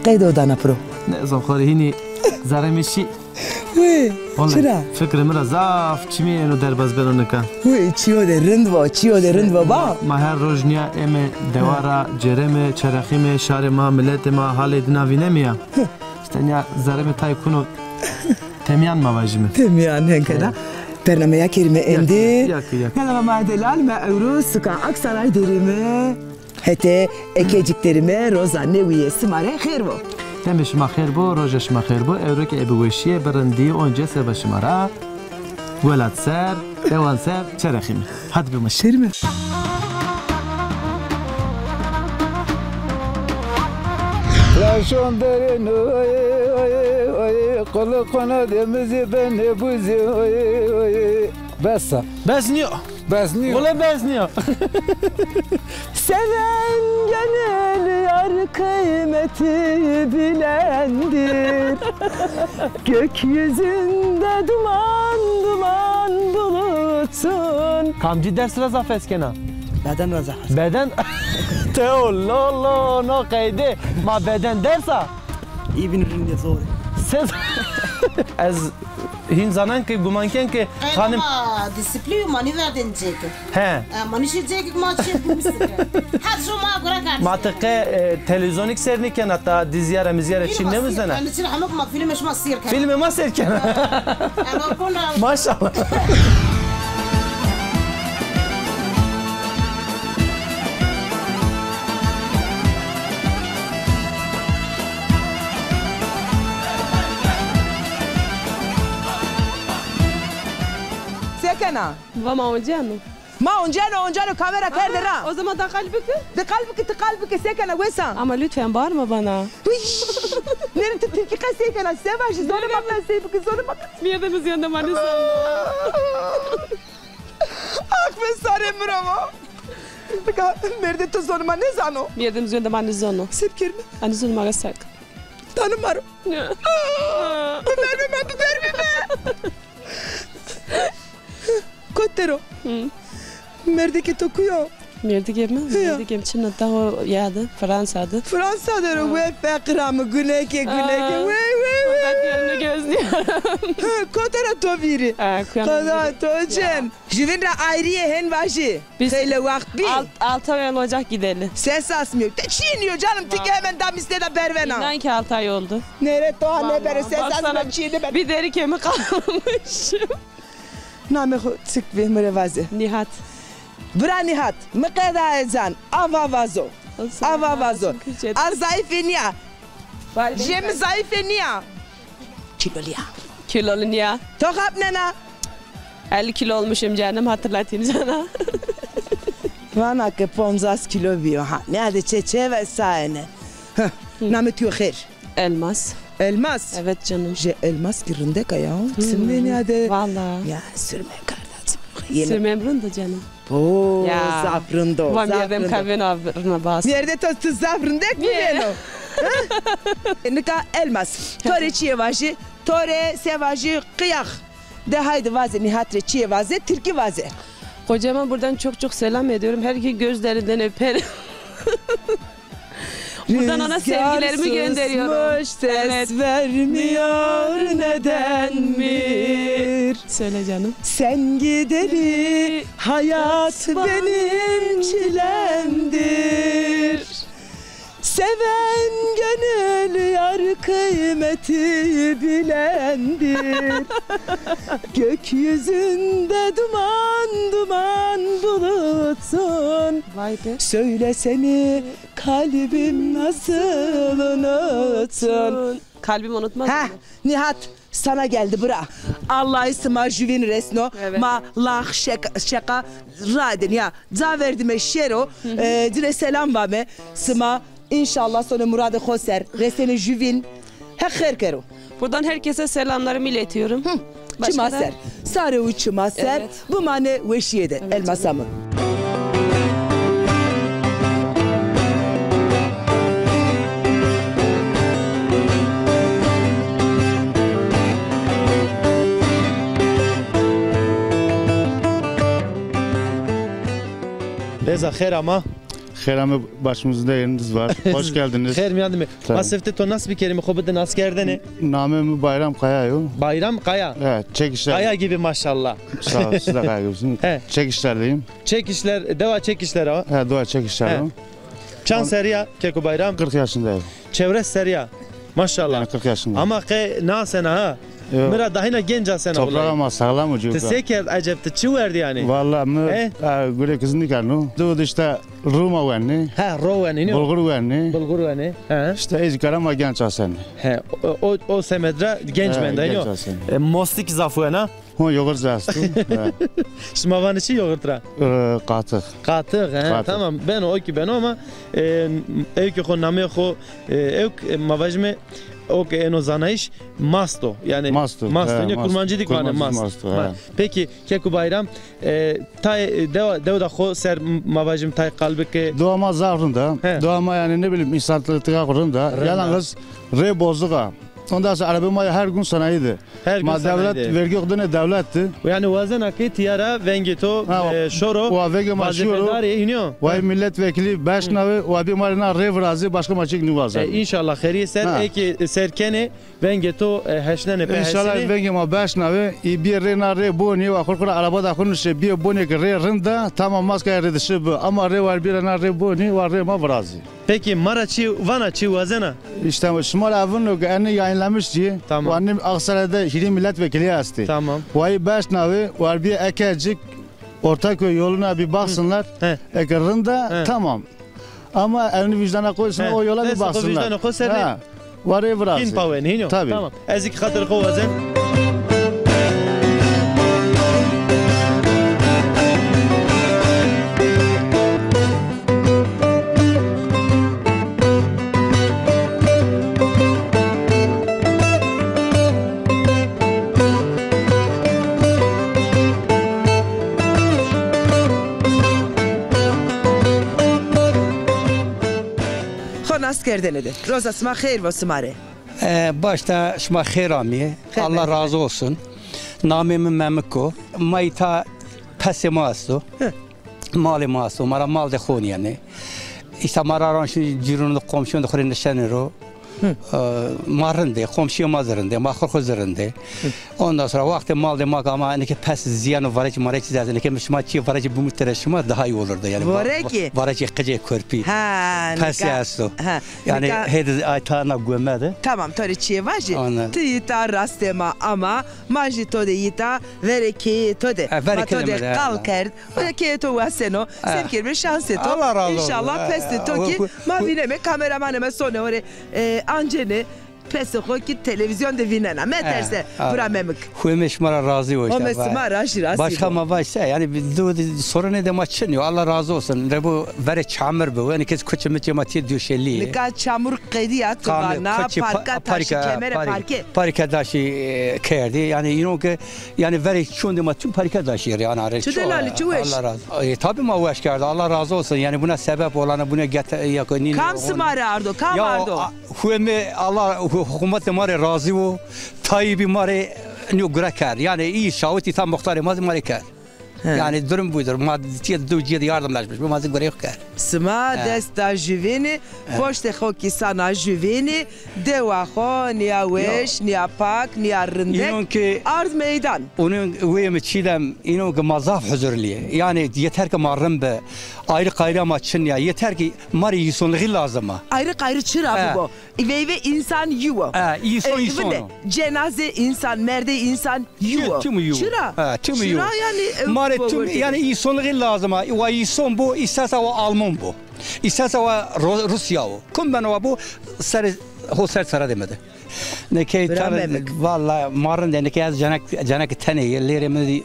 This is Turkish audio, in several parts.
قید دانا پرو نه زخاری هینی زرمشی وی چرا فکر مرا زاف چی می اینو در باز برونه کن وی چیو ده رند با ما هر روز نیا ام دوارا جرم چرخیم شهر ما ملت ما حال دناوینه میا استنیا زرم تای کنو تمیان ما واجمه تمیان هنگدا برنامه یا کریم اندی یکی هلا ما دلال ما اورus سکا اکسانای درime hete ekeciklerime rozanne üyesi mare خیر بو تمش ما خیر بو روزش ما خیر بو اورو که ابوشیه برندی اونجا سه بشمارا ولاد سر دوان سر چرخیم حد بمشرمه لاشون درین قلقنا دمزی بن بوزی بس نیو ولا بس نیو seven gönül yar kıymeti bilendir gökyüzünde duman bulutsun kamci ders razı feskena beden razı beden Allah no kaydı ma beden dersa iyi binirin de zor siz az hin zanen ki gumanken ki hanım disiplin mani verdin ceki. he Mani şey ceki maçı yapmışsın. Hadi şu ma bırak artık. mantıklı televizyonik serniken hatta diziyara miziyara çinne mi sana Ben için hamak ma film eş ma sir kan. filmi ma serken Ama konu maşallah Sekena Vama onjano. ma onjano kamera kerde ra O zaman da kalbiki. de kalbiki sekena wesa Ama lütfen bağırma bana. Nerede tilki sekena sevaş zonu bakın sevki zonu bakın Miydemiz yanında manisa. ak be sare bravo Baka merde to zonu ma ne zano Miydemiz yanında manisa onu. Sepkir mi Hani zulma gasak. tanımaro Verme Kottero Merdeki tokuyor Mirdi gelme. Mirdi gelme. Çin'de daha yadı. Fransa'dı. Fransa'da ve fekramı güneke Ben yerini gözlüyorum. Kottero toviri Kada tojen Jüvenra ayrıya hen vaji Hele vakt bir 6 ay olacak gidelim. Ses asmıyor çiğniyor canım tiki hemen damiste de bervena İnan ki 6 ay oldu. Nere toha ne bere ses Baksana, asmıyor çiğni ben Bir deri kemik kalmışım. Name çık bir mürevazi Nihat. Bra Nihat mıkada ezan ava vazo Az zayıfeniya Jem zayıfeniya Kiloliya Kilolu niye? Tokap nena 50 kilo olmuşum canım hatırlatayım sana. Vana ke 15 kilo biyo ha ne hadi çeçe ve sahne Name tüyo khair Elmas. Elmas Evet canım. Je elmas kirinde kaya Simne ne hadi Vallahi. Ya sürme kardeşim Sürmemrun da canım. Oo Ya. zafrındo Vam yedim kahveni avırına bas. Nerede tostu zafrındek mi beno? Nika elmas. Tore çiye vaji, tore sevaji kıyak. De haydi vaze nihatre çiye vaze, Türkiye vaze. Kocama buradan çok selam ediyorum. Herkes gözlerinden öperim. Buradan ona sevgilerimi gönderiyorum. Ses vermiyor nedendir? Söyle canım. Sen gideri hayat benim çilemdir. Seven gönül yar kıymeti bilendir. Gökyüzünde duman bulutsun. Vay be. Söyleseni kalbim nasıl unutsun. Kalbim unutmaz. Heh, Nihat sana geldi bura. Allah isma juvin resno Evet. ma lah şaka radin ya. Za verdim şero dire selam vame sma inşallah sonra muradı khoser reseni juvin ha khair kero. Buradan herkese selamlarımı iletiyorum. Başka Çımaser. da- Sare u çımaser. Evet. Bu mane veşiyede elmasamı. Beza khair ama Xeyramı başımızda yeriniz var. Hoş geldiniz. Xeyr miyadım. Tabii. Masifte to nasıl bir kelime xobidin askerdene? Namemi Bayram Kayayo. Bayram Kaya. Evet, çekişler. Kaya gibi maşallah. Sağ ol, siz de kaya gibisin. He. Çekişlerdeyim. Çekişler, deva çekişler ha. He, dua çekişlerdeyim. Çan seriya Keko Bayram. 40 yaşındayım. Çevre seriya. Maşallah. Yani 40 yaşındayım. Ama ke na sena ha. Yok. Mira dahina genca sena Toprağı olay. ama sağlam mı Te seker acep te çu verdi yani. Vallahi mı? He? Göre kızın dikarno. Doğdu işte Roma venni. Ha roven iniyor. Bulgur venni. Bulgur yani. He. İşte ez karama genç asen. He. O semedra genç men Genç iniyor. asen. Mostik zafuena. Ho yogur zastu. Şmavan içi yoğurtra. Qatık. Katı he. Katı. Tamam ben o ki ben ama ev ki xo namı xo ev mavajme o ki eno zanaiş masto yani Masto. masto He, ne masto. kurmancı dik var Kurmancı masto. masto, he. Peki Keko Bayram tay devda xo ser mavajim tay kalbi ki Doğama zavrında. He. Doğama yani ne bileyim insanlıkta kurunda. Rında. Yalnız re bozduğa. Ondan sonra arabama her gün sanayiydi. her gün Ma devlet sanaydı. vergi yoktu ne devletti. Yani vazen akı tiyara vengeto Ha, şoro O vege maşıyor. vazifedari iniyor. Vay milletvekili 5 navi o bir marina rev razı başka maçık nivazı. İnşallah heriye ser Ha. eki serkeni vengeto heşnene pehesini. İnşallah venge ma 5 navi bir rena re boni ve korkura araba da konuşu bir boni re rında tamam maska redişi bu ama re var bir rena re boni var re ma razı. Peki Maraçi Vanaçi vazena. İşte Şimal Avunlu eni yayınlamış ki Tamam. o annem Aksaray'da Hiri milletvekili astı. Tamam. Vay 5 navi var bir ekecik Ortaköy yoluna bir baksınlar. He. Ekrında He. tamam. Ama elini vicdana koysun He. o yola bir Neyse, o baksınlar. vicdana koy, sen Ha. Var ev Kin razı. paven hino. Tabii. Tamam. Ezik hatır ko vazen. خو askerdene de. Roza sma xeyr ve smare. Başta şma xerami. Allah razı olsun. Namimi Memiko. Mayta pesima astu. Mali ma astu. Mara mal de khoni yani. İşte mara ranşı cirunu komşun da khorinde şenero. Marında, komşuya mazırında, mahkur kuzurunda. Ondan sonra vakti malde makama ne ki pes ziyanı varıcı marıcı zaten ne ki mişmaçı varıcı bu müttereşima daha iyi olurdu yani. Varıcı? Varıcı kıcı körpi. Ha. Pes yastu. Ha. Yani nika- hedi aytana gömedi. Tamam tori çiye vaji. Anladım. Ti yita rastema ama maji to de yita vereke to de. Ha, vereke Ma to de demedi, kalker. Vereke to vaseno. Sevkir bir şans eto. Allah razı olsun. İnşallah Ha, pesti to ki ha, ma vineme kameramaneme sone ore ancene pesti ko ki televizyon de vinena. Meterse bura memik. Hümeş mara razı olsun. O mesma raşi rasti. Başka ma başsa yani sorun ne demek çınıyor. Allah razı olsun. Bu vere çamur bu. Yani kes küçümüçe mati düşeli. Nika çamur qediyat vana parka taşı kemere parke. Parka taşı kerdi. Yani you know ki yani vere çundu ma tüm parka taşı yani arı. Şu delali çuveş. Allah razı. Tabii ma uğraş kerdi. Allah razı olsun. Yani buna sebep olanı buna yakın. Kam smare ardo, kam ardo. Hüme Allah hükümet mare razı o. Tayyip mare nyo grakar. Yani iyi şahiti tam muhtarı maz mare kar. Yani durum budur. Maddi duciye yardımlaşmış. Bu mazı göre yok kar. Sma desta juveni, foste xoki sana juveni, dewa xo, niya weş, niya pak, niya İnon rındek, ki arz meydan. onun uyumu çiğdem inon ki mazaf huzurliye. Yani yeter ki marrım be ayrı ama çın ya. Yeter ki mari yusonluğu lazım. Ayrı çıra bu. Ve insan yuva. İyi son iyi son. Cenaze insan, merde insan yuva. Tüm yuva. Çıra. Tüm yuva. Çıra yani. Mari tüm yani iyi sonluğu lazım. O iyi son bu. İsterse o Alman bu. İsterse o Rusya o. Kum ben o bu ser demedi. Ne ki vallahi marın da ne ki az canak tane yerlerimiz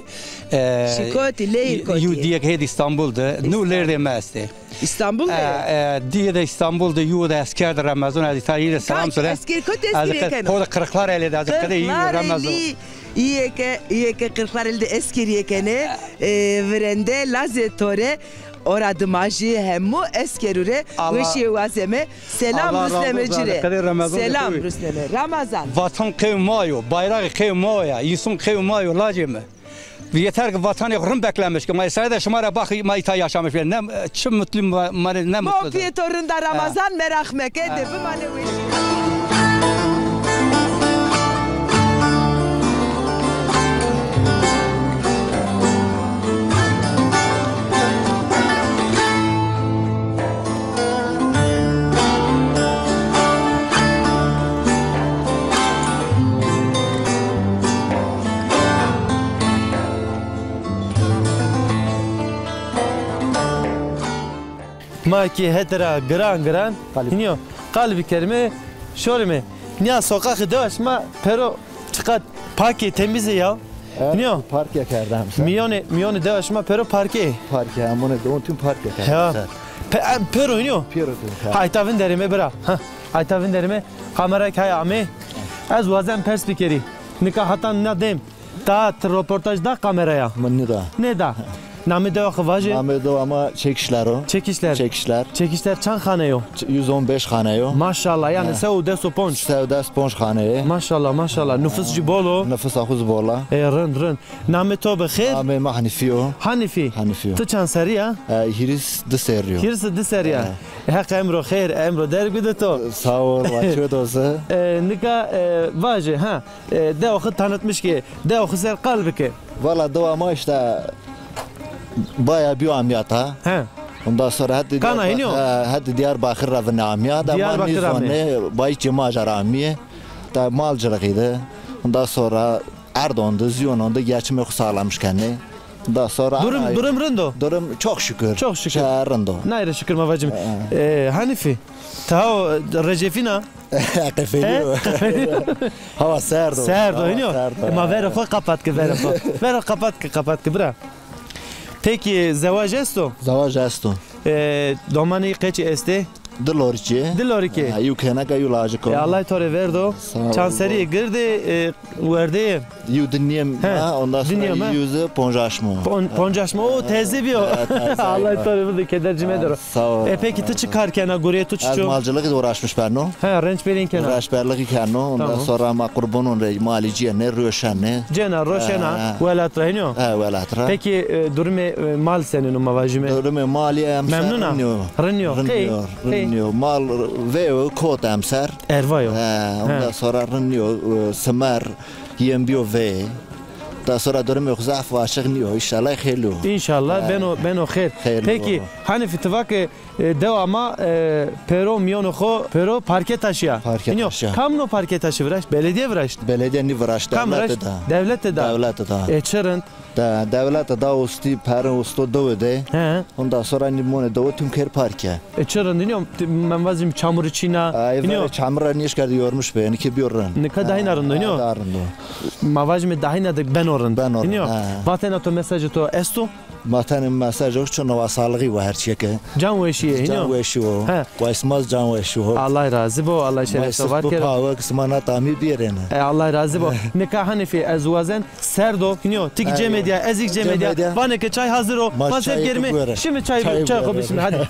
Şikoti, leyikoti. Yudiye ki İstanbul'da. Nu demezdi. İstanbul'da. Diye de İstanbul'da yuda askerde Ramazan hadi tarihi selam söyle. Eski kot eski O da kırklar elde azıcık kadar iyi Ramazan. İyi ki kırklar elde eski yekene verende lazetore orada maji hemmu eskerure ve şevazeme selam Rüstemecire. Selam Rüsteme. Ramazan. Vatan kevmayo, bayrak kevmaya, insan kevmayo laceme. Yeter ki vatanı rum beklenmiş ki Mayısa'ya da şımara bak Mayıs'a yaşamış. Ne çok mutluyum, ne mutlu. Mofiyet orunda Ramazan merak mekede bu manevi. ما کی هترا گران اینیو قلبی کرمه شورمه نیا sokak داشت ما pero çıkat parke temize ya اینیو Parke kerdem sen. میونه داشت ما pero parke Parke amına don tüm parke kerdem ya sen. pero اینیو Piro tüm. haytavin derime bra haytavin derime kamera kaya ame az vazem pers bikeri nikah hatan ne dem ta röportaj da kameraya Mınni da. ne da namı da xavaje Ahmet o ama çekişler o. çekişler çekişler çan xaneyo 115 xane o. maşallah yani seu de soponç Sevda sponj xane. maşallah nüfus cibolo Nefes akuz bola. rın namı to bexir Ame ma Hanifiyo. Hanifi Hanifiyo. tu çan seriya Hiris de seriyor. hirsi de seriya hak emro khair emro der gide to Sağ ol. Vaçıyor dosa. nika vaje ha de o tanıtmış ki de o ser kalbike Valla da ama işte bayağı bir amiyata. ha Ondan sonra hadi Diyarbakır ravine amiyat ama Diyarbakır nizone bayi cemacar amiye da malcılığıydı. Ondan sonra Erdoğan'da Ziyon'da geçimi sağlamış kendini. Ondan sonra durum rındo durum çok şükür. Çok şükür. Rındo. Nayre şükür mavacım Hanifi ta Recepina Kefeliyor. Hava serdo. Serdo iniyor ma vera fo kapat ki vera kapat ki bra peki zevaj esto Zavaş esto. domani kaç este Dilorici. Diloriki Yu kenaka yu lajiko. Allah tore verdo chanseri girdi verdi Yu dinleyem. Ondan sonra yüzü ponjaşma. Poncaşma o teyze bir o. Allah tore verdi kedercime der. Sağ ol. Peki tu çıkarken aguraya tu Az çıço. malcılığı da uğraşmış ben o. Ha renç berin kenar. Raşberlik iken o. Ondan sonra ma kurbanın maliciye ne röşenne. Cena roşena velat rahino. Velatra. Peki durumu mal senin o mavajime. Durumu mali emser. Memnuna. Rınyo. Rınyo. Mal ve kod emser. Ervayo. Ondan sonra rınyo. Semer. Yembiyo ve. Daha sonra durumu zaf vaşıgnıyor. İnşallah hayırlı. İnşallah ben o khair. Peki hani fitvak devama pero miyono xo pero parke taşıya. Kamno parke taşı vraş belediye vraş. Belediye ni vraş devlet da. Devlet da. Çırın. Devlet da usti per usto dövde. Ondan sonra ni mone döv tüm ker parke. Çırın dinliyorum ben vazim çamur içina. Dinliyor. Çamura niye çıkardı yormuş be. Niki bir orun. Ne kadar dahinarın dinliyor. Mavajme dahinadık ben orun. Dinliyor. Batena to mesajı to esto. Matanın mesajı çok nova sağlığı var her şey ki. Can ve işi. Can ve işi o. Koysmaz can ve işi o. Allah razı bu Allah şeref var ki. Hava kısmına tamir bir yerine. Allah razı bu. Nikah Hanifi azwazen serdo dinliyor. Tik cemedya ezik cemedya. Bana ki çay hazır o. Masef girme. Şimdi çay koy şimdi hadi.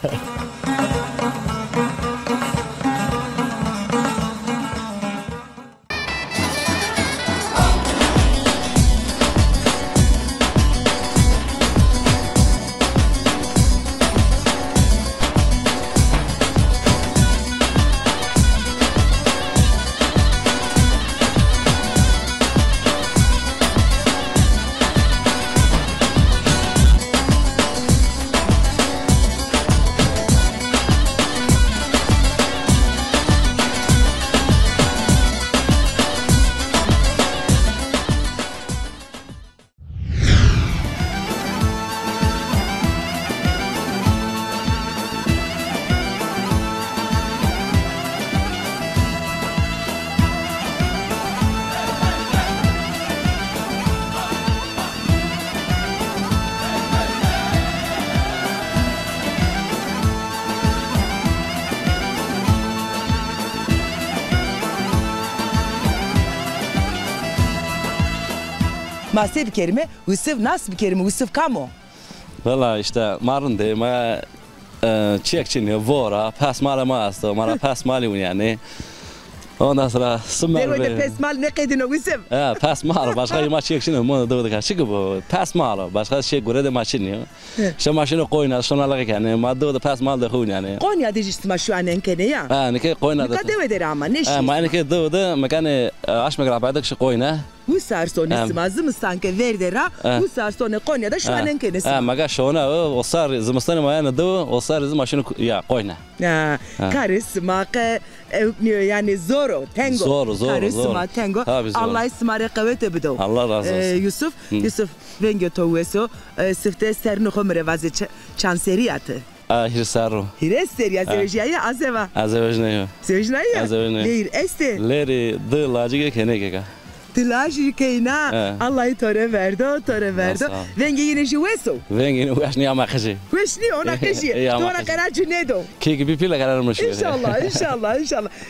Masif bir kelime, Yusuf nasıl bir kelime, Yusuf kamo? Valla işte marındı, ma çekçini, vora, pas mala masto, mara pas mali yani. Ondan sonra smar. Deroy de pesmal ne kaydın o Yusuf? Pes mal. Başka maçı şimdi onu da da çıkı bu. Pes mal. Başka şey göre de maçı ne? Şu maçını koyna sonralar yani. Madde da pes mal da huyun yani. Konya dejistima şu an enkene ya. Ne ki koyna da. Ne kadar eder ama ne şey? Ma ne da mekanı aşma grafaydık şu koyna. Bu sar sonra ismazı mı sanki verdera? Bu sar sonra Konya'da şu an enkenesi. Maga şona o sar zımstanı mayana da o sar maçını ya koyna. Karisma yani zoro tango. Zor. Karisma tango. Allah ismare kavete bido. Allah razı olsun. Yusuf vengo toweso sifte sernu khomre vaze chanseriyatı. Hirsaro. Hiresser ya sevjaya azeva. Azevjneyo. Sevjnaya? Azevjneyo. Leir este. Leri de lacıge kenege. Tılaj kayna Allah'ı tore verdi. Vengi yine jueso. Vengi uğraşni ama kaçı. Veşni ona kaçı. Sonra karar cünedo. Ki bir pila kararmış. İnşallah.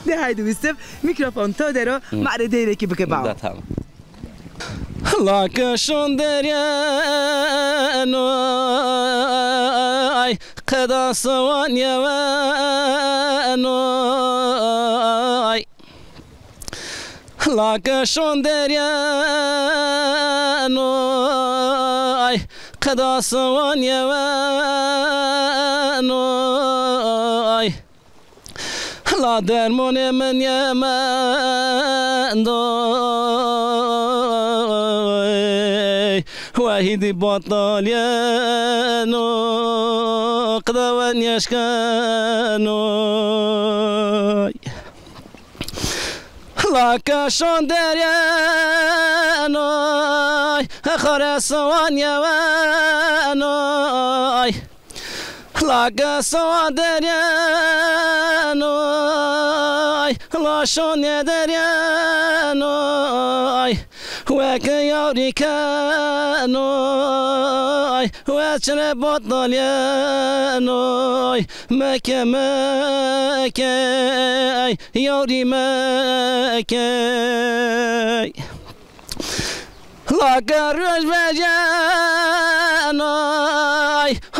Ne haydi Yusuf mikrofon todero mare dere ki bke ba. Tamam. Laka şonderyan ay kada savan yavan ay Laka şonderyan ay kada savan yavan ay La dermone men yemen doy Vahidi batalyen Qdavan yaşkan La kaşon deryen Khare savan yeven La savan deryen La şon deryen Veke yavriken Veçne batalyen Mekke Yavri Mekke La garaj vecan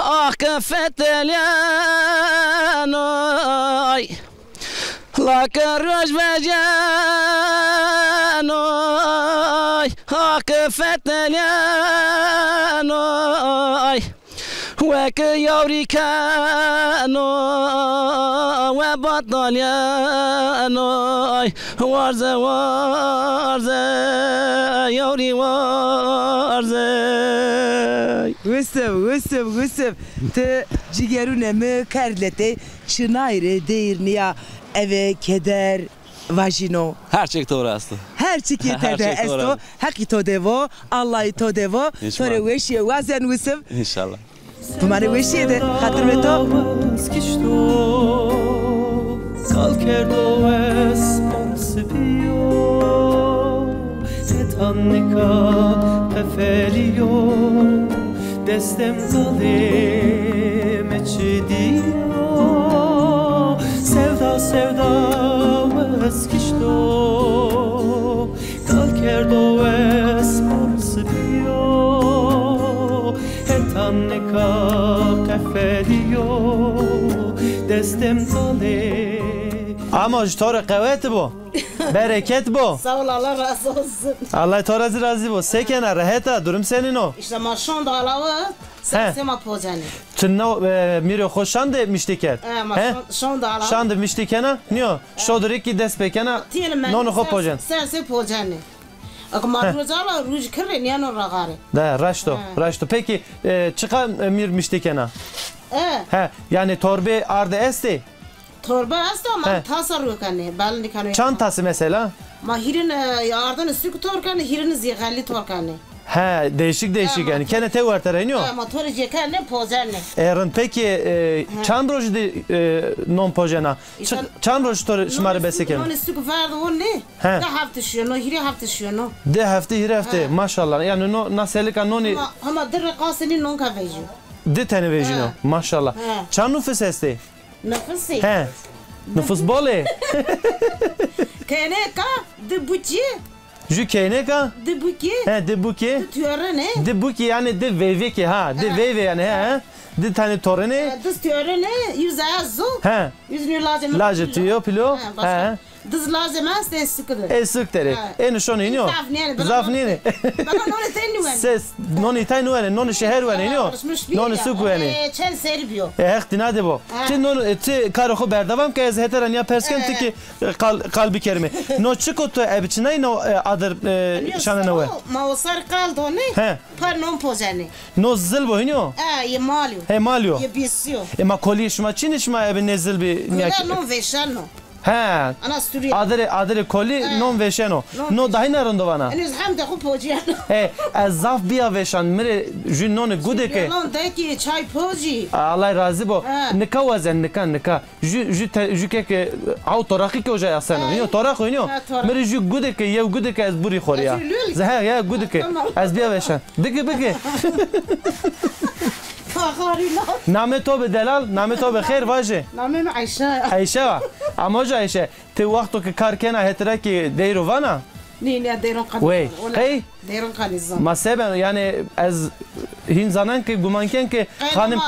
Ah kafetelyan La garaj vecan Ah kafetelyan Veke yavriken Ve batalyan Varze Yavri varze Yusuf Te cigerune mi karlete Çınayre değirniya eve keder vajino. Her şey doğru aslında. Her şey yeter esto. Haki to devo, Allah'ı to devo. Tore veşiye vazen Yusuf. İnşallah. Tumare veşiye de hatır ve to. Kalkerdo esonsipio Etannika pefelio Destem kalem içidio Sevda eskişto Kalkerdo esonsipio Etannika pefelio Destem kalem Ama jtora kavvet bu. Bereket bu. Sağ ol Allah razı olsun. Allah torazı razı bu. Sekena raheta durum senin o. İşte maşon da alava sema pojani. Çınna miro hoşan de miştiker. Maşon da alava. Şan de miştikena. Niyo. Şodrik ki despekena. Nono ho pojan. Sen pojani. Akma rozala ruj kırre niye no ragare. Da raşto. Peki çıkan mir miştikena. Yani torbe arda esti. Torba asta ma tasarruf kane balni kane. Çantası mesela. Ma hirin yardan sük torkane hirin zigali torkane. Değişik yani. Kene te var tereniyor. Ma tori jekane pozane. Erin peki çandroj de non pojana. Çandroj tor şmare beseken. Non sük vardı o ne? Da hafta şunu hiri hafta şunu. De hafta maşallah. Yani no naselika noni. Ama der qasini non kaveju. De tenevejino maşallah. Çan nüfus esti. Nefesi. Nüfus bole. Keneka de buki. Ju keneka? De buki. De buki. Tüyore ne? De buki yani de veve ki de veve yani de tane torene. De tüyore ne? Yüze azu. Yüzünü lazım. Lazım tüyo pilo. Dız lazım است sıkıdı. Sıkteri. En şonu iniyor. Zafniyeni. Bana nonu teni Ses noni tay nuene, noni şehir vene iniyor. Noni suk vene. Çen serbiyo. Hekti nade bu. Ti non ti karo berdavam ke ez heteran ya persken ki kalbi kerime. No çikotu ebçinay no adır şanına ve. Ma osar kaldı ne? Par non pozani. No zil bu iniyor. Ye malio. He malio. Ye bisiyo. Ma koli şma çini şma ebe nezil bir niyaki. Non veşano. He. Ana stüdyo. Adere koli non veşeno. No dahi narondo vana. Henüz hem de kupojano. He, az zaf biya veşan mire jün nonu gude ke. Non de ki çay poji. Allah razı bo. Nika wazen nika. Jü ke autoraki ke oja yasana. Niyo torak oynuyor. Mire jü gude ke yev gude ke az buri khoriya. Zah ya gude ke. Az biya veşan. Bige. نامه تو به دلال نامه تو به خیر واجه نامه عایشه عایشه اما جا عایشه تی وقتو که کار کنه هتره که دیرو وانا نه دیرون قد وی قی دیرون قانیزم ما سبن yani az hin zanan ki gumanken ki hanım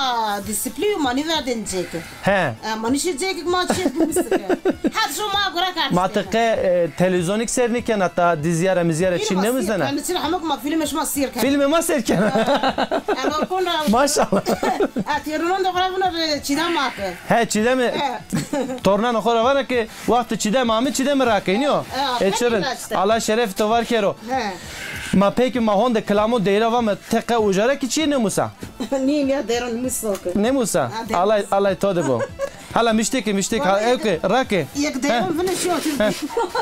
disiplin mani verdin çeki he mani şey çeki ma çek bilmişsin her şu ma gura kart mantıklı televizyonik serniken hatta diziyara miziyara çinne mi sana ben için hamak ma filme ma sirken filme ma sirken ama kona maşallah atiyorun da gura bunu çidam ma he çidam tornan okora var ki vakti çidam amı çidam rakiniyor eçerin Allah şeref to var kero ما peki ma honda klamo deyra va me tek ujara ki çi ne musa ne deron musok ne musa Allah todo bu hala müştek okay rake yek deron vene şu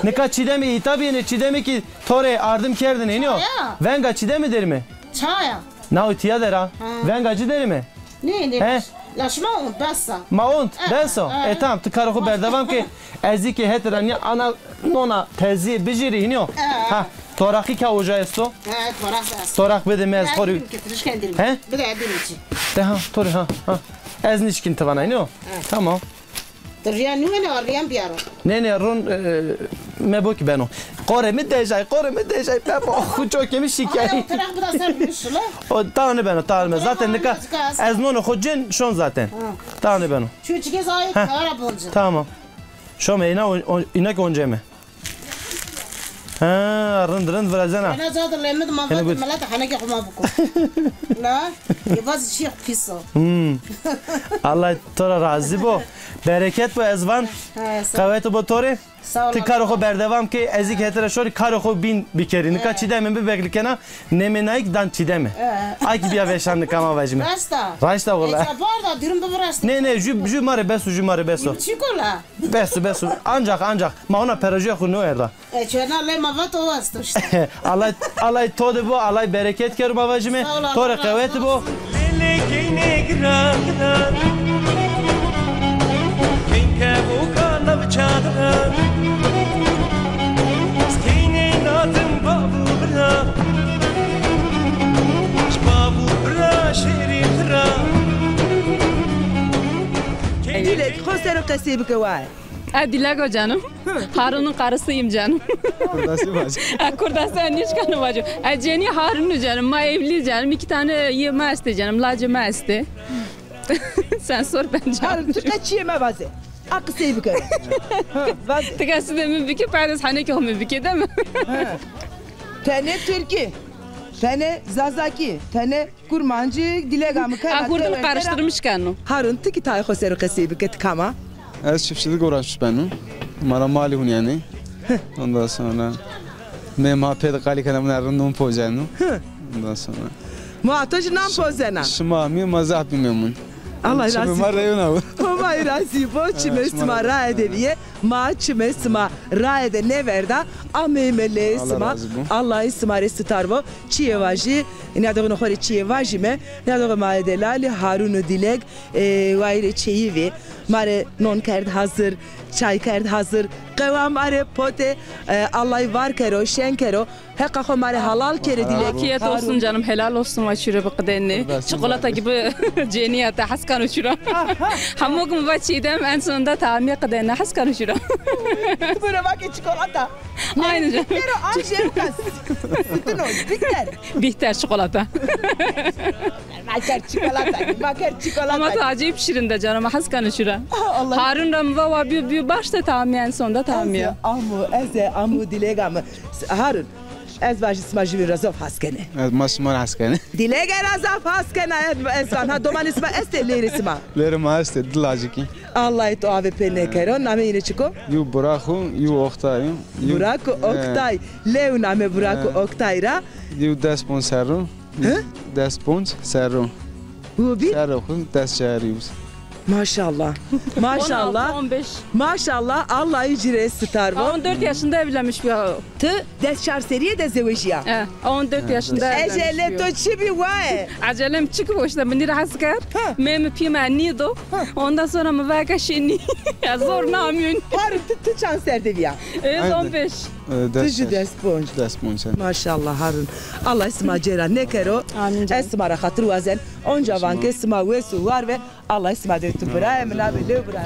ne ka çidemi itabi ne çidemi ki tore ardım kerdin iniyor venga çidemi der mi çaya na utiya dera venga der mi ne laşma on bassa maont beso tamam tıkarı berdavam ki eziki heteran ya ana nona tezi bijiri iniyor ha Torakı ka oja esto? Torak bede mez khori. He? Bede edinici. Tamam, tori ha. Ez nişkin tavana ino. Tamam. Toriya ne arıyan biyaro. Ne ron mebok beno. Qore mi dejay babo. Çok yemiş şikayet. Torak bu da sen bilmişsin. O tane beno tane. Zaten nika ez nono khojin şon zaten. Tane beno. Şu çike zayıf ara bolca. Tamam. Şu me inek once mi? Ha, rınd vrazana. Ana zaten lemedim ama malata hangi kuma buku. La, yavaş şey piso. Allah tora razı bu. Bereket bu ezvan. Kavvet bu tori. Ti karo berdevam ki ezik hetere şori karo bin bikerini ka çidemi bir beklikena nemenayik dan çidemi. Ay ki bir veşanlık ama vacime. Rasta valla. Barda dirim bu rasta. Ne ju mare beso. Çikola. Beso. Ancak. Ma ona perajo khunu erda. Çena le mavato vasto işte. Allah todo bu Allah bereket kerim vacime. Tora kavvet bu. Lekine gra. Kinke bu kanab çadra. Skine natın babura. Babura şerifra. Dilek خسر قصیب که وای Adilago canım. Harun'un karısıyım canım. Kurdası var. Kurdası Nişkan'ı bacım. Ceni Harun'u canım. Ma evli canım. 2 tane yeme iste canım. Lacıma iste. Sen sor ben canım. Tıka çiğme bazı. Akısibi که Tıkası da mübike paydas haneki o mübike değil mi? Tane Türkiye. Tane Zazaki, tane Kurmancı, Dilegamı karıştırmış. Kurdunu karıştırmış kanı. Harun tıki tay خسر قصیب که tkama. Az çiftçilik uğraşmış benim. Mara mali hun yani. Ondan sonra mema ped kali kalamın arındığım pojanı. Ondan sonra. Muhtaç nam pozena. Şuma mi mazah bimemun. Allah razı olsun. Mara yona. Mama razı bo çimesma raede diye ma çimesma raede ne verda amemele isma Allah isma restarvo çiyevaji ne adını xori çiyevaji me ne adını ma delali Harun Dilek vayre çeyivi mare non kerd hazır çay kerd hazır kıvam are pote Allah var kero şen kero hekka xomare halal kere Dilek Afiyet olsun canım helal olsun aşure bıkdenni çikolata gibi ceniyata haskan uçura hamuk mu çiğdem en sonunda tahmin kıdenni haskan uçura Böyle bak çikolata aynı canım pero aşerukas sütün o biter bihter çikolata Maker çikolata. Ama da acayip şirin de canım. Haskanı şura. Harun Ramva var bir başta tamam yani sonda tamam ya. Amu dilegam. Harun. Ez başı smajı razov haskene. Ez masmar haskene. Dilege razov haskene. Ez ha doman isma este lirisma. Lerima este dilajiki. Allah to ave penekero name yine çiko. Yu Burak'u, yu Oktay. Burak Oktay. Leu name Burak Oktay'ra. Yu Despon Serro. Despon Serro. Bu bir? Serro des şehriyuz. Maşallah. Maşallah. 15. Maşallah Allah icre sitar bu. 14 yaşında evlenmiş bir. Tı desçar seriye de zeveciya. 14 yaşında evlenmiş. Ecele to çibi vay. Acelem çıkıp işte beni asker. Mem pima nido. Ondan sonra mı vaka şini. Ya zor namyun. Harun tı çanser deviya. 15. Tücü desponç. Desponç. Maşallah Harun. Allah isma cera ne kero. Esma ra hatır vazen. Onca vanke esma vesu var ve Allah isma de tu bra emla be le bra.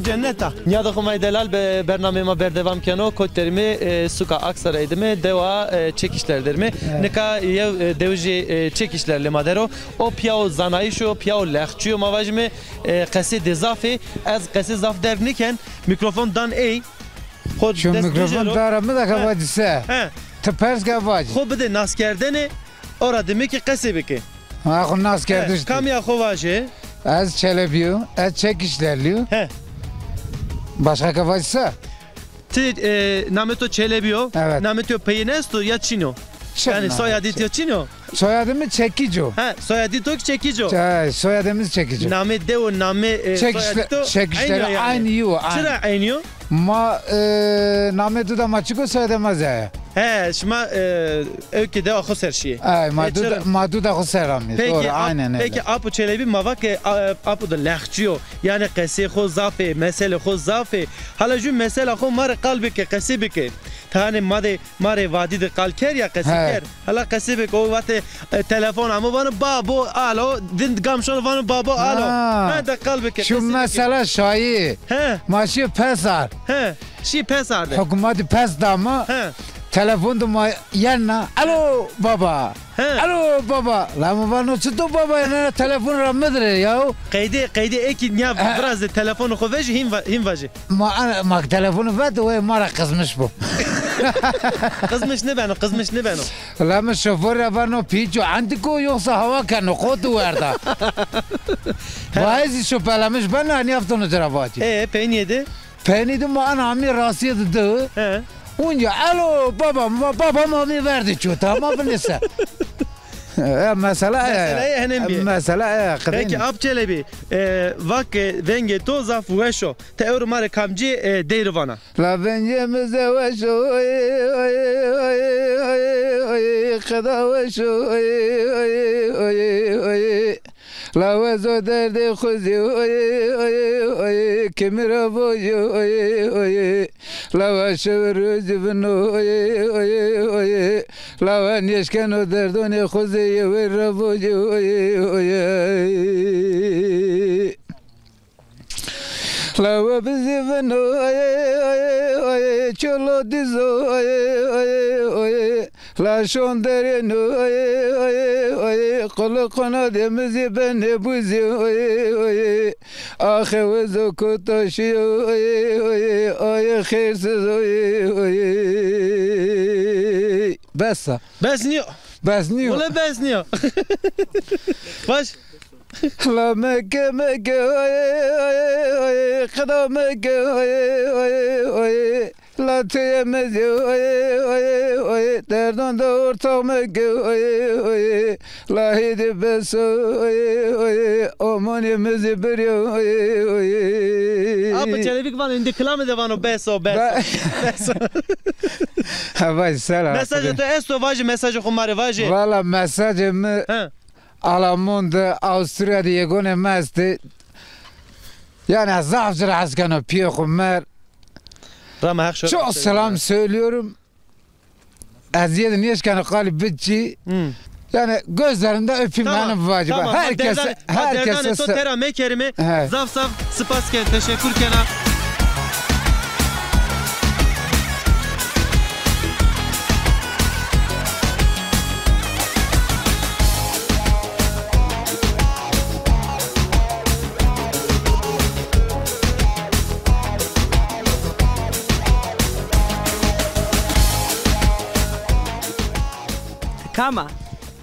Cenneta. Niye dokuma delal be bernamema berdevam kano kotlerimi suka aksara edimi deva çekişlerderimi nika devji çekişlerle madero o piyao zanayişo piyao lehçiyo mavajmi qasi dezafi az qasi zaf derniken mikrofon dan ey şu mikrofon daramı da kabadise tepers kabad خب بده ناسکردن اورادمی که قصه بکی آخو ناسکردش کامیا خواجه از çelebiyo az çekişlerliyor başka kabadise nameto çelebiyo nameto peyinesto ya çino yani soyadito çino soyadımız Çekico. Soyadito Çekico. Soyadımız Çekico. Name de o name çekişleri aynı yiyor. Çıra aynı yiyor. Ma name de maçıko soyadımız ya. Şuma öykü de ahos her şeyi. Madu da ahos her şeyi. Doğru aynen öyle. Peki apu çelebi mavak apu da lehçiyo. Yani qasi xo zafe, mesele xo zafe. Hala ju mesele xo mar qalbi ke qasi bike. Tane mare vadi de qalker ya qasi ker. Hala qasi bike o vate telefon ama bana babo alo din gamşon bana babo alo. Ha da qalbi ke. Şu mesele şayi. Maşı pesar. Şi pesar de. Hükümeti pes damı. Telefonda yanına alo baba. Alo baba. La bana çıtı baba yana telefon ramıdır ya. Kaydı ekin ya biraz da telefonu koveji him vaji. Ma telefonu verdi ve mara kızmış bu. Kızmış ne beno kızmış ne beno. La mı şoför bana piço andiko yoksa hava kanı kodu verdi. Vaizi şoförlemiş bana ne yaptığını terafati. Peyniydi. Peyniydi ma anamı rahatsız etti. Unca alo baba mami verdi çu tamam bilirse. Mesela peki ab çelebi vak venge to zaf veşo te euro mare kamci deyrivana la venge meze veşo kada veşo la vezo derde khuzi kemira boyo la veşo rüzvno la van yeşkeno derdone khuzi ve raboyo la ve bizvno cholo dizo La şonderin oye oye oye kolu kanadımızı ben ne buzi oye oye ahı vızı kutaşı oye oye oye khairsiz oye oye Bessa Besniyor. Besniyor Ola besniyor. Baş. La Mekke Mekke oye oye oye Kıda Mekke oye oye oye La teyemez oye oye oye Derdan da ortak Mekke oye oye La hidi beso oye oye Aman yemizi bir oye oye Abi çelebik var indi kılamı da var o beso beso. Havay selam Mesajı da esto vajı mesajı kumari vajı. Valla mesajımı Alamunda Avusturya'da yegone mesti yani zafzır askanı piyokumer çok selam söylüyorum Eziyedin yeşkanı kalip bitçi yani gözlerinde öpeyim benim vacibı herkese herkese tera mekerimi zaf zaf spasken teşekkür kena Kama.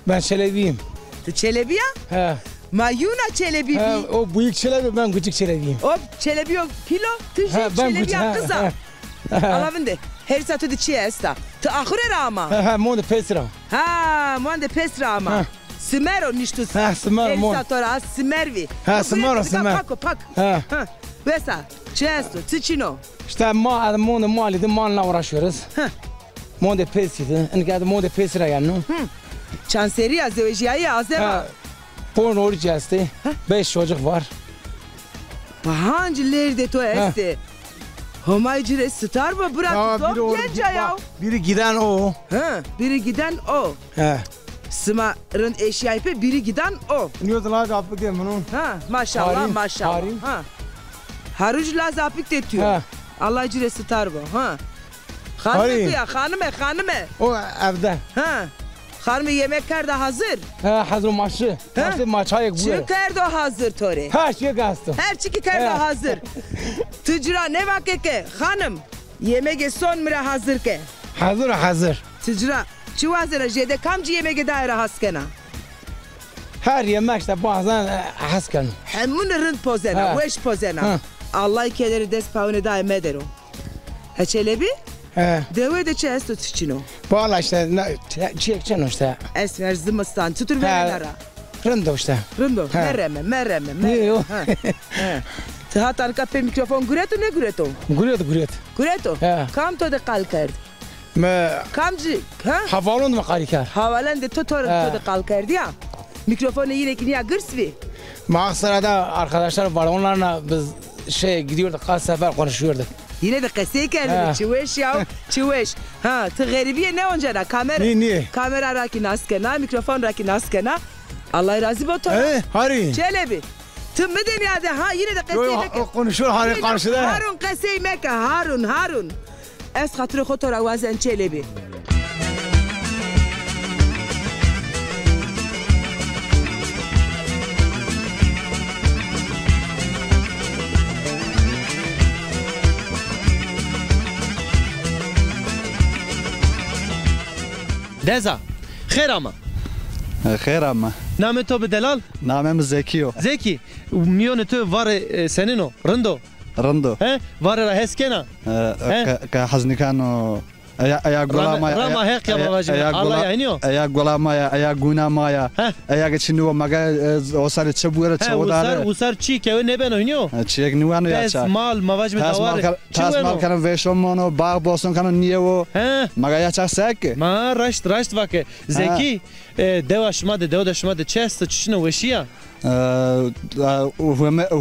Ben Çelebiyim. Tu Çelebi ya? He. Mayuna Çelebi. He, o büyük Çelebi, ben küçük Çelebiyim. O Çelebi o kilo, tu Çelebi ya kıza. Alavinde. Her satı da çiğ esta. Tu ahire ama. He, monde pesra. Ha, monde pesra ama. Simero niştus. Ha, simero mon. Her satora simervi. Ha, simero simer. Pako pak. Ha. Vesa, çesto, tıçino. İşte monde mali de manla uğraşıyoruz. Monde pesiydi. Engelde monde pesra yani. Çanseri azevejiyayı azeva. Porn oricasti. 5 çocuk var. Hancılarda to este. Homaycire star mı bırak to genca ya. Biri giden o. Biri giden o. Sımarın eşyayı pe biri giden o. Niyodan zapık diye bunun. Maşallah maşallah. Haruc la zapık de diyor. Allah cire star bu. Hanım ya hanıme. O evde. Hanım yemek karda hazır. Hazır maçı. Maçayık bu. Şu karda hazır tori. Her şey gastım. Her çiki karda hazır. Tücra ne vakit ke hanım. Yemeğe son mıra hazır ke. Hazır. Tücra çu hazır jede kamcı yemeğe daire haskena. Her yemek işte bazen hasken. Hemun rınd pozena, weş pozena. Allah keleri des paune da emedero. Çelebi? Deve de çesto tüçino. Valla işte çekçen işte. Esmer zımastan tutur verenara. Rındo işte. Rındo. Mereme. Yok. Tahatan kape mikrofon gureto ne gureto? Gureto. Kam to de kalkerd. Kamcı. Havalan mı kalkar? Havalan de to de kalkerd ya. Mikrofonu yine kiniya gırsvi. Maksarada arkadaşlar var onlarla biz gidiyorduk kaç sefer konuşuyorduk. Yine de kese geldi. Çiveş ya. Çiveş. Tı garibiye ne oncana? Kamera. Niye? Kamera raki naskena, mikrofon raki naskena. Allah razı olsun. Hari. Çelebi. Tüm dünyada yine de kese meke. Konuşuyor Harun karşıda. Harun kese meke. Harun. Es hatırı kotora vazen Çelebi. Deza. Khair ama. Name to be Delal? Namem Zekiyo. Zeki. Miyone to var senin o. Rındo. Var ra heskena. Ka haznikano. Aya gulama. Rama hek ya babacığım. Allah yayınıyor. Aya gulama ya, aya gunama ya. Aya geçiniyor maga o sarı çabuğura çabuğura. Usar çi ke ne ben oynuyor. Çiğek niwano ya ça. Mal mavaj me davar. Tasmal kanı veşomono bağ bosun kanı niyevo. Maga ya ça sek. Ma raşt vake. Zeki devaşma de chest çişine veşiya.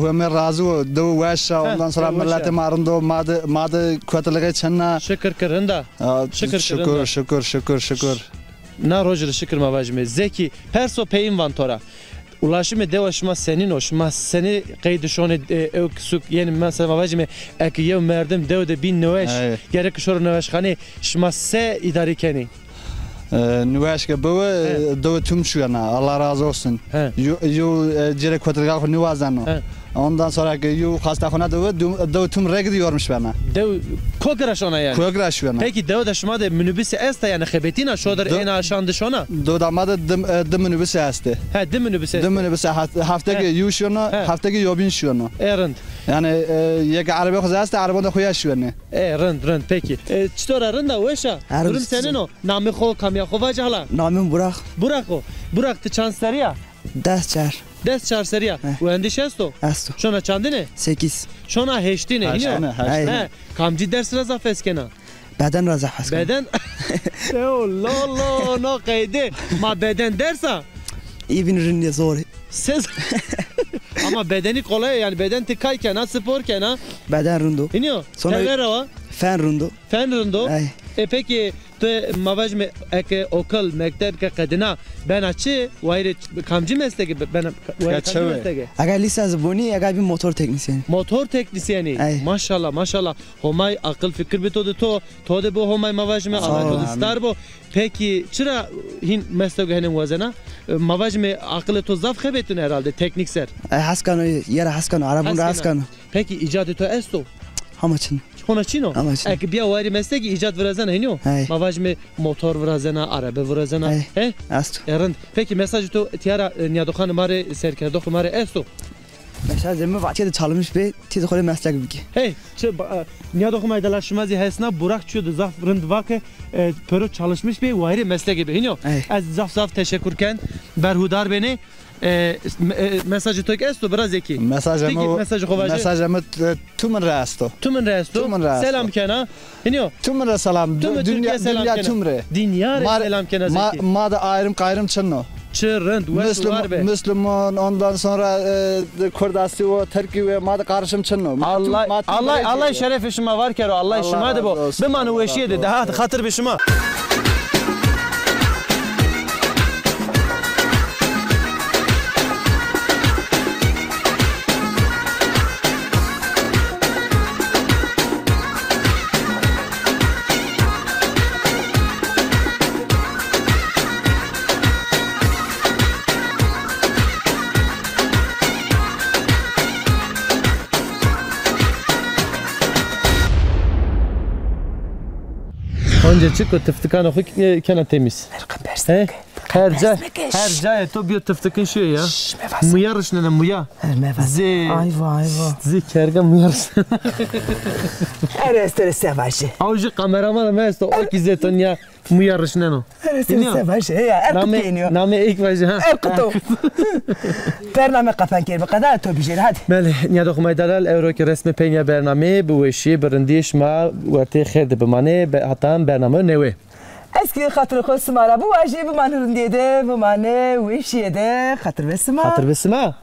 وهم رازو دو واش ondan sonra millete marında madı kötülüğe çanna şükür kırında şükür na rojer şükür mavajme Zeki perso peyin vantora ulaşımı devaşma senin hoşma seni kaydışone öksük yani mesela mavajme ek yev merdim devde bin neveş gerek şor neveş hani şma se idari keni نواش که دو تم شونا الله razı olsun. Yo cire kotrgal nivazano. Ondan sonra yo hastahane dö tüm reg diyormuş bana. Dö kograş ona yani. Kograş bana. Peki dö da şuma da minibüs est yani xebetina şodur en aşandı şona. Dö da madı dım minibüs est. Ha dım minibüs. Dım minibüs haftaki yo şuna haftaki yobin şuna. Erend. Yani yek arabe xazast arabada xoya şuna. Rend peki. Çtor rend da veşa. Durum senin o. Namı xo kamya xo vajala. Namım Burak. Burak o. Burak te chanseriya. Destçar. Destçar seriya. Bu endişesto. Asto. Şona çandine? 8. Şona heştine. He. Kamci ders raza feskena. Beden raza feskena. Beden. Allah no kaydı. Ma beden dersa. İbn Rinde zor. Siz ama bedeni kolay yani beden tıkayken ha sporken ha. Beden rundo. İniyor. Sonra fen rundo. Fen rundo. Peki te mavaj me ek okul mektep ke kadına ben açı vayre kamcı mesleği ben vayre mesleği. Agar lisans boni agar bir motor teknisyeni. Motor teknisyeni. Maşallah maşallah. Homay akıl fikir bitodu to de bu homay mavaj me ama star bu. Peki çıra hin mesleği henin vazena mavaj me akıl to zaf khebetun herhalde teknikser. Haskano yara haskano arabun haskano. Peki icat to esto. Hamaçın. Honaçino. Ek bir vayri mesleği icat vrazana heniyo. Mavaj me motor vrazana, araba vrazana. He? Asto. Erend. Peki mesajı to tiyara niyadokhan mare serkerdok mare esto. Mesaj mi vakti çalmış be tiz khole meslek bigi. Hey, niyadok maydalaşmazı hesna Burak çudu zaf rend vake pero çalışmış be vayri mesleği gibi heniyo. Az zaf teşekkürken berhudar beni mesajı to esto biraz eki. Mesajımı tümün resto. Tümün resto. Selam kena. Hiniyo. Tümün selam. Dünya tümre. Dünya selam kena zeki. Ma da ayrım kayrım çınno. Çırrınd ve Müslüman ondan sonra Kurdasi ve Türkiye ve ma da karışım çınno. Allah şeref işime var kero. Allah işime de bu. Bir manu veşiye de daha hatır bişime. Önce çık o tıftıkan oku kena temiz. Her cay to bir tıftıkın şu ya. Muyarış ne muya. Ayva. Zikerga muyarış. Erestere sevaşı. Avcı kameraman mesto o kizeton ya muyarış ne no. Erestere sevaşı ya erkut geliyor. Name ilk vajı ha. Erkutu. Bername kapan kere kadar to bir hadi. Bele niyadok maydalal Euroki resmi penya bername bu işi birindiş ma verte xerde bimane hatam bername newe. Eski hatır kosmara bu ajı bu manırın dedi bu mane bu işi de hatır besma. Hatır besma.